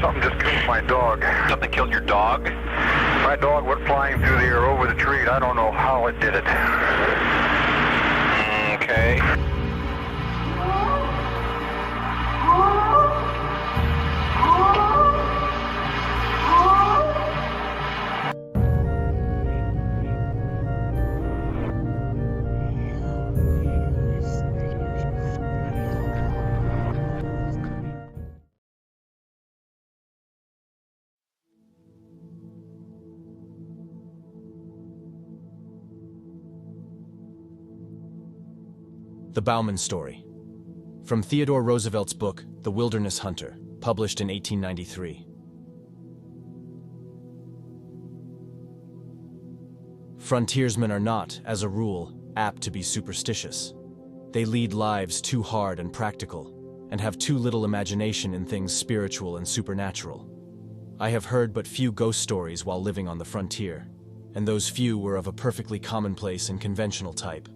Something just killed my dog. Something killed your dog? My dog went flying through the air over the tree. I don't know how it did it. Okay. The Bauman Story. From Theodore Roosevelt's book, The Wilderness Hunter, published in 1893. Frontiersmen are not, as a rule, apt to be superstitious. They lead lives too hard and practical, and have too little imagination in things spiritual and supernatural. I have heard but few ghost stories while living on the frontier, and those few were of a perfectly commonplace and conventional type.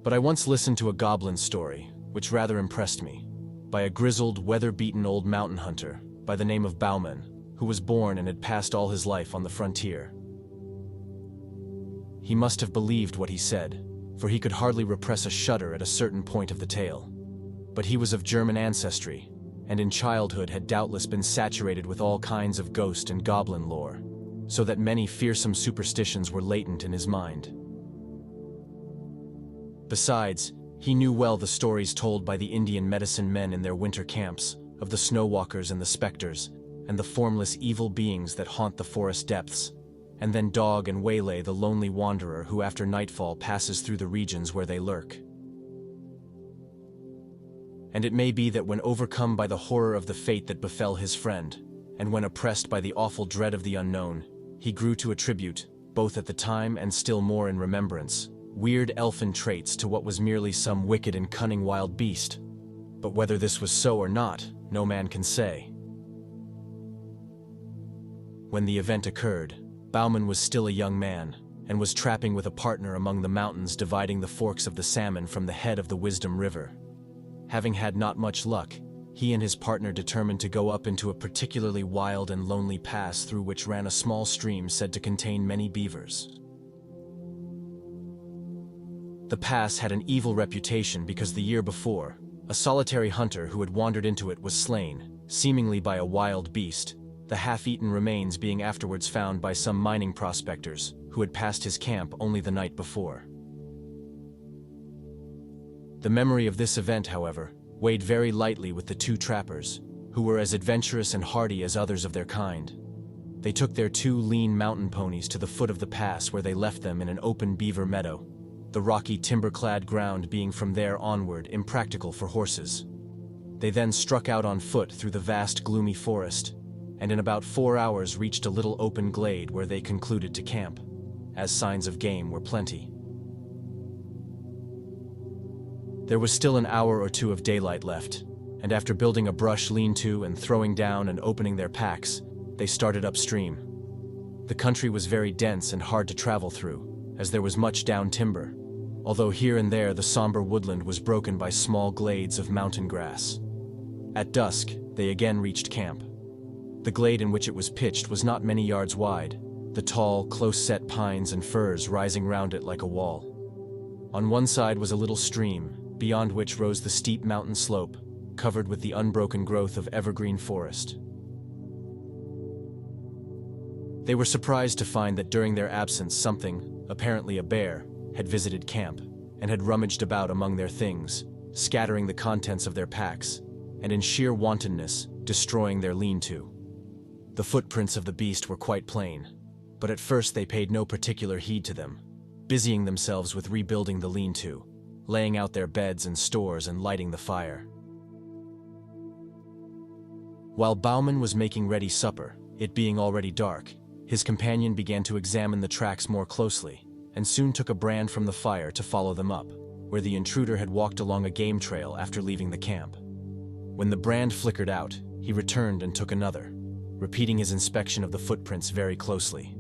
But I once listened to a goblin story, which rather impressed me, by a grizzled, weather-beaten old mountain hunter by the name of Bauman, who was born and had passed all his life on the frontier. He must have believed what he said, for he could hardly repress a shudder at a certain point of the tale. But he was of German ancestry, and in childhood had doubtless been saturated with all kinds of ghost and goblin lore, so that many fearsome superstitions were latent in his mind. Besides, he knew well the stories told by the Indian medicine men in their winter camps of the snowwalkers and the specters, and the formless evil beings that haunt the forest depths, and then dog and waylay the lonely wanderer who after nightfall passes through the regions where they lurk. And it may be that when overcome by the horror of the fate that befell his friend, and when oppressed by the awful dread of the unknown, he grew to attribute, both at the time and still more in remembrance, weird elfin traits to what was merely some wicked and cunning wild beast. But whether this was so or not, no man can say. When the event occurred, Bauman was still a young man, and was trapping with a partner among the mountains dividing the forks of the Salmon from the head of the Wisdom River. Having had not much luck, he and his partner determined to go up into a particularly wild and lonely pass through which ran a small stream said to contain many beavers. The pass had an evil reputation because the year before, a solitary hunter who had wandered into it was slain, seemingly by a wild beast, the half-eaten remains being afterwards found by some mining prospectors who had passed his camp only the night before. The memory of this event, however, weighed very lightly with the two trappers, who were as adventurous and hardy as others of their kind. They took their two lean mountain ponies to the foot of the pass where they left them in an open beaver meadow, the rocky timber-clad ground being from there onward impractical for horses. They then struck out on foot through the vast gloomy forest, and in about 4 hours reached a little open glade where they concluded to camp, as signs of game were plenty. There was still an hour or two of daylight left, and after building a brush lean-to and throwing down and opening their packs, they started upstream. The country was very dense and hard to travel through, as there was much down timber, although here and there the somber woodland was broken by small glades of mountain grass. At dusk, they again reached camp. The glade in which it was pitched was not many yards wide, the tall, close-set pines and firs rising round it like a wall. On one side was a little stream, beyond which rose the steep mountain slope, covered with the unbroken growth of evergreen forest. They were surprised to find that during their absence something, apparently a bear, had visited camp, and had rummaged about among their things, scattering the contents of their packs, and in sheer wantonness, destroying their lean-to. The footprints of the beast were quite plain, but at first they paid no particular heed to them, busying themselves with rebuilding the lean-to, laying out their beds and stores and lighting the fire. While Bowman was making ready supper, it being already dark, his companion began to examine the tracks more closely, and soon took a brand from the fire to follow them up, where the intruder had walked along a game trail after leaving the camp. When the brand flickered out, he returned and took another, repeating his inspection of the footprints very closely.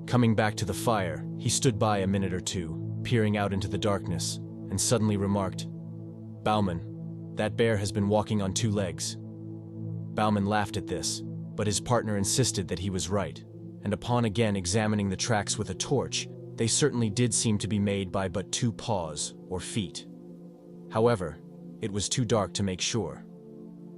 Coming back to the fire, he stood by a minute or two, peering out into the darkness, and suddenly remarked, "Bowman, That bear has been walking on 2 legs." Bauman laughed at this, but his partner insisted that he was right, and upon again examining the tracks with a torch, they certainly did seem to be made by but 2 paws, or feet. However, it was too dark to make sure.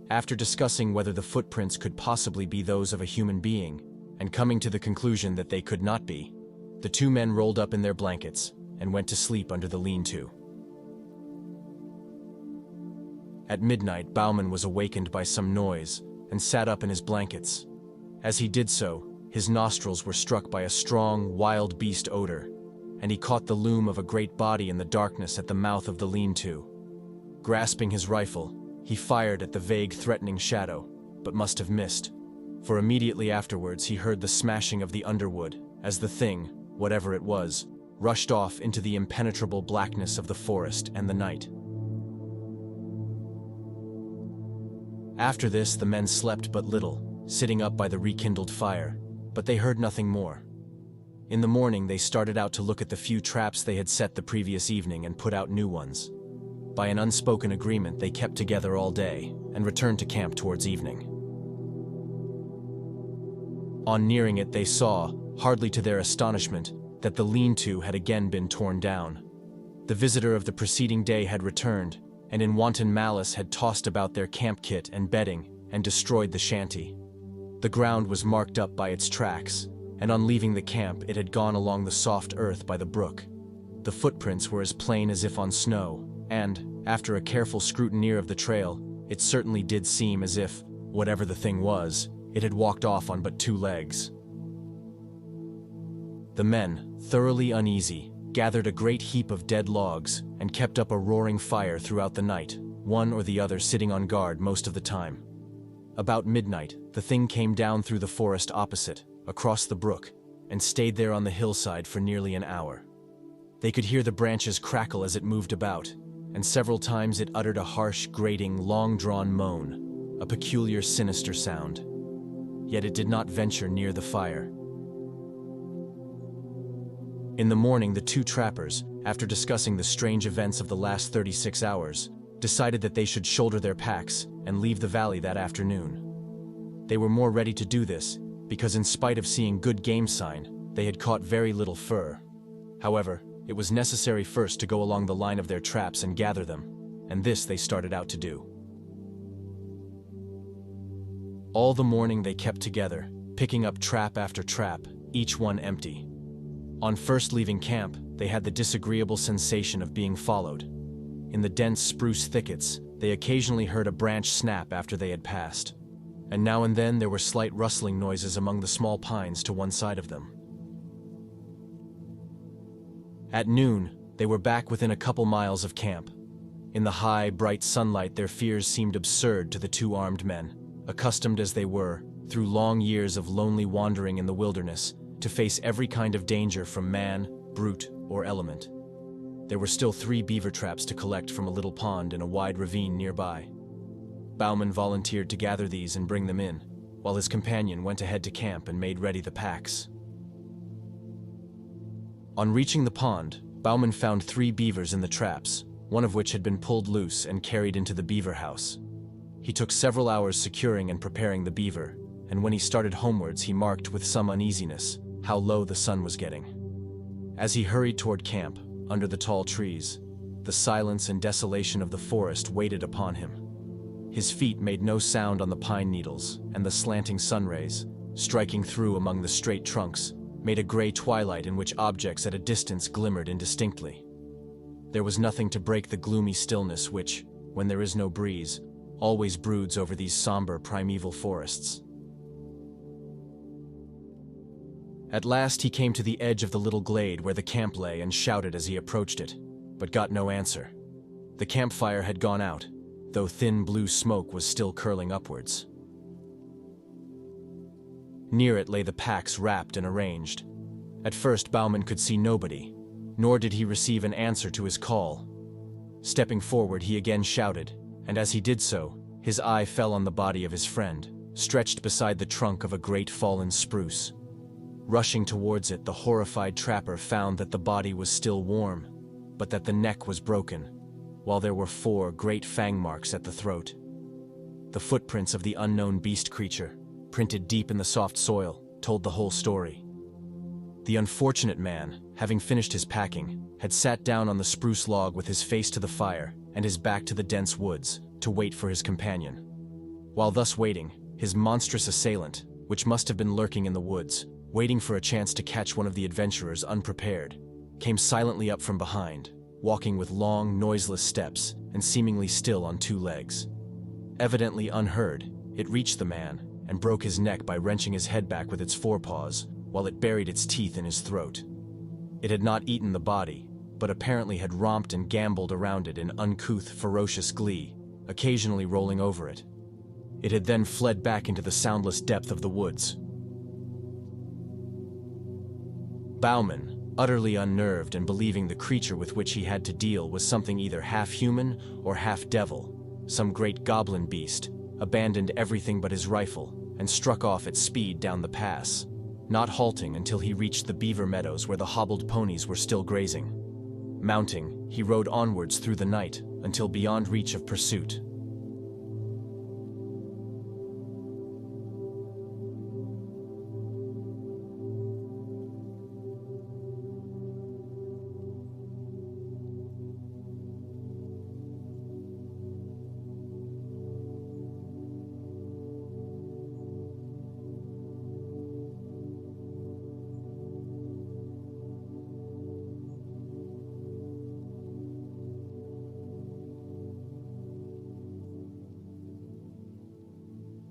After discussing whether the footprints could possibly be those of a human being, and coming to the conclusion that they could not be, the 2 men rolled up in their blankets and went to sleep under the lean-to. At midnight, Bauman was awakened by some noise and sat up in his blankets. As he did so, his nostrils were struck by a strong, wild beast odor, and he caught the loom of a great body in the darkness at the mouth of the lean-to. Grasping his rifle, he fired at the vague, threatening shadow, but must have missed, for immediately afterwards he heard the smashing of the underwood as the thing, whatever it was, rushed off into the impenetrable blackness of the forest and the night. After this, the men slept but little, sitting up by the rekindled fire, but they heard nothing more. In the morning, they started out to look at the few traps they had set the previous evening and put out new ones. By an unspoken agreement, they kept together all day and returned to camp towards evening. On nearing it, they saw, hardly to their astonishment, that the lean-to had again been torn down. The visitor of the preceding day had returned, and in wanton malice had tossed about their camp kit and bedding and destroyed the shanty. The ground was marked up by its tracks, and on leaving the camp it had gone along the soft earth by the brook. The footprints were as plain as if on snow, and, after a careful scrutiny of the trail, it certainly did seem as if, whatever the thing was, it had walked off on but 2 legs. The men, thoroughly uneasy, gathered a great heap of dead logs and kept up a roaring fire throughout the night, one or the other sitting on guard most of the time. About midnight, the thing came down through the forest opposite, across the brook, and stayed there on the hillside for nearly an hour. They could hear the branches crackle as it moved about, and several times it uttered a harsh, grating, long-drawn moan, a peculiar, sinister sound. Yet it did not venture near the fire. In the morning, the 2 trappers, after discussing the strange events of the last 36 hours, decided that they should shoulder their packs and leave the valley that afternoon. They were more ready to do this, because in spite of seeing good game sign, they had caught very little fur. However, it was necessary first to go along the line of their traps and gather them, and this they started out to do. All the morning they kept together, picking up trap after trap, each one empty. On first leaving camp, they had the disagreeable sensation of being followed. In the dense spruce thickets, they occasionally heard a branch snap after they had passed, and now and then there were slight rustling noises among the small pines to one side of them. At noon, they were back within a couple miles of camp. In the high, bright sunlight, their fears seemed absurd to the 2 armed men, accustomed as they were, through long years of lonely wandering in the wilderness, to face every kind of danger from man, brute, or element. There were still 3 beaver traps to collect from a little pond in a wide ravine nearby. Bowman volunteered to gather these and bring them in, while his companion went ahead to camp and made ready the packs. On reaching the pond, Bowman found 3 beavers in the traps, one of which had been pulled loose and carried into the beaver house. He took several hours securing and preparing the beaver, and when he started homewards he marked with some uneasiness how low the sun was getting. As he hurried toward camp, under the tall trees, the silence and desolation of the forest waited upon him. His feet made no sound on the pine needles, and the slanting sun rays, striking through among the straight trunks, made a gray twilight in which objects at a distance glimmered indistinctly. There was nothing to break the gloomy stillness which, when there is no breeze, always broods over these somber primeval forests. At last he came to the edge of the little glade where the camp lay and shouted as he approached it, but got no answer. The campfire had gone out, though thin blue smoke was still curling upwards. Near it lay the packs wrapped and arranged. At first Bowman could see nobody, nor did he receive an answer to his call. Stepping forward, he again shouted, and as he did so, his eye fell on the body of his friend, stretched beside the trunk of a great fallen spruce. Rushing towards it, the horrified trapper found that the body was still warm, but that the neck was broken. while there were 4 great fang marks at the throat. The footprints of the unknown beast creature, printed deep in the soft soil, told the whole story. The unfortunate man, having finished his packing, had sat down on the spruce log with his face to the fire and his back to the dense woods to wait for his companion. While thus waiting, his monstrous assailant, which must have been lurking in the woods, waiting for a chance to catch one of the adventurers unprepared, came silently up from behind, walking with long, noiseless steps and seemingly still on 2 legs. Evidently unheard, it reached the man and broke his neck by wrenching his head back with its forepaws, while it buried its teeth in his throat. It had not eaten the body, but apparently had romped and gambled around it in uncouth, ferocious glee, occasionally rolling over it. It had then fled back into the soundless depth of the woods. Bauman, utterly unnerved and believing the creature with which he had to deal was something either half-human or half-devil, some great goblin beast, abandoned everything but his rifle and struck off at speed down the pass, not halting until he reached the beaver meadows where the hobbled ponies were still grazing. Mounting, he rode onwards through the night until beyond reach of pursuit,